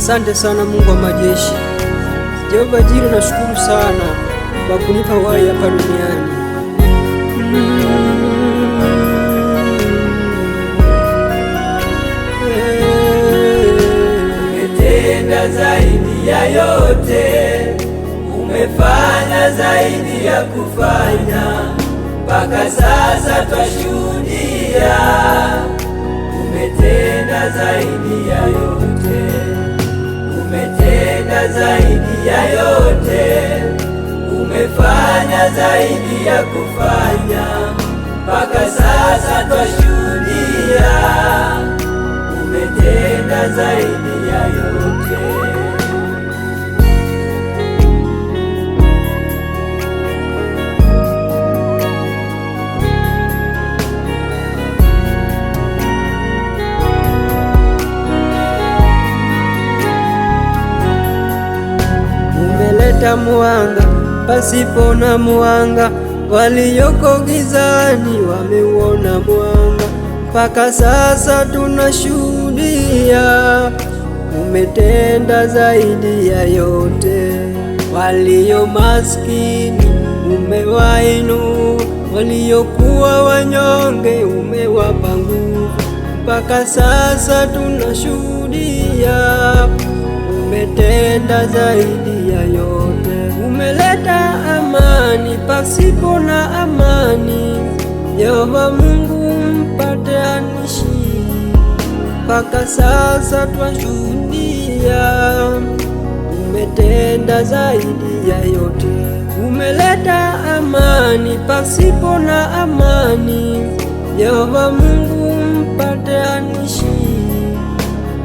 Asante sana Mungu wa majeshi, Jehova Jire, nashukuru sana kwa kunipa uhai hapa duniani. Umetenda zaidi ya yote, umefanya zaidi ya kufanya, mpaka sasa twashuhudia. Umetenda zaidi ya yote, umetenda zaidi ya yote, umefanya zaidi ya kufanya, mpaka sasa twashuhudia. Umetenda zaidi ya yote. Umeleta mwanga pasipo na mwanga, walioko gizani wameuona mwanga, mpaka sasa tunashuhudia. Umetenda zaidi ya yote, walio maskini umewainua, waliokuwa wanyonge umewapa nguvu, mpaka sasa tunashuhudia. Umetenda zaidi ya yote, umeleta amani pasipo na amani, Yehova Mungu mpatanishi, mpaka sasa twashuhudia. Umetenda zaidi ya yote, umeleta amani pasipo na amani, Yehova Mungu mpatanishi,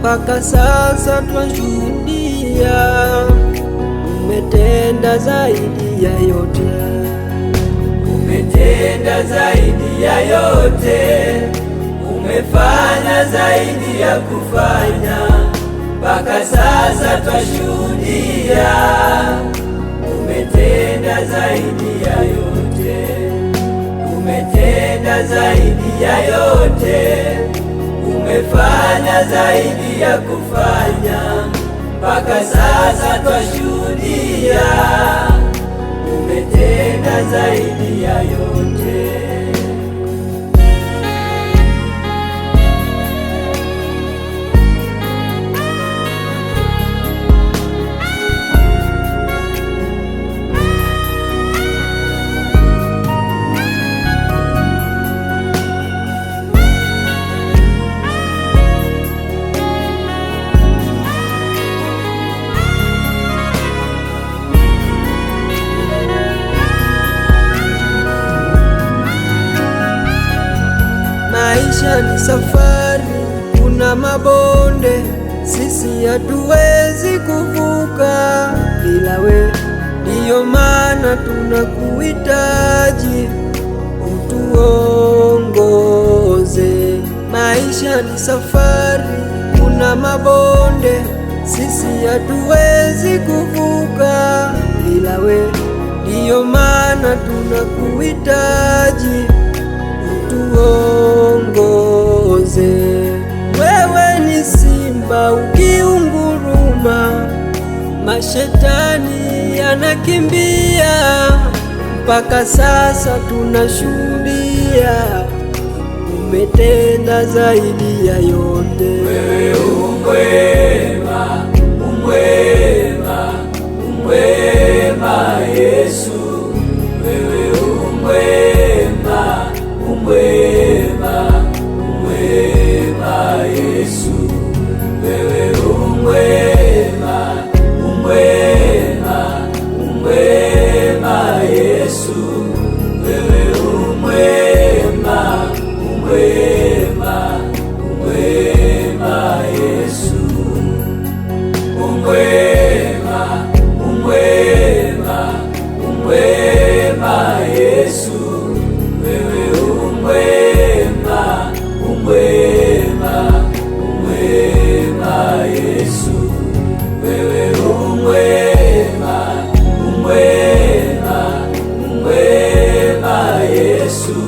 mpaka sasa twashuhudia. Umetenda zaidi ya yote, umetenda zaidi ya yote, umefanya zaidi ya kufanya, mpaka sasa twashuhudia. Umetenda zaidi ya yote, umetenda zaidi ya yote, umefanya zaidi ya kufanya, mpaka sasa twashuhudia. Umetenda zaidi ya yote. Maisha ni safari, kuna mabonde, sisi hatuwezi kuvuka bila we. Ndiyo maana tunakuhitaji utuongoze. Maisha ni safari, kuna mabonde, sisi hatuwezi kuvuka bila we. Ndiyo maana tunakuhitaji tuongoze. Wewe ni simba ukiunguruma, mashetani yanakimbia, mpaka sasa tunashuhudia. Umetenda zaidi ya yote, wewe umwema, umwema, umwema Yesu. Wewe umwema, umwema, umwema Yesu. Wewe umwema, umwema, umwema Yesu. Wewe umwema, umwema, umwema Yesu. Umwema, umwema, umwema Yesu. Wewe umwema, umwema, umwema Yesu. Wewe umwema, umwema, umwema Yesu.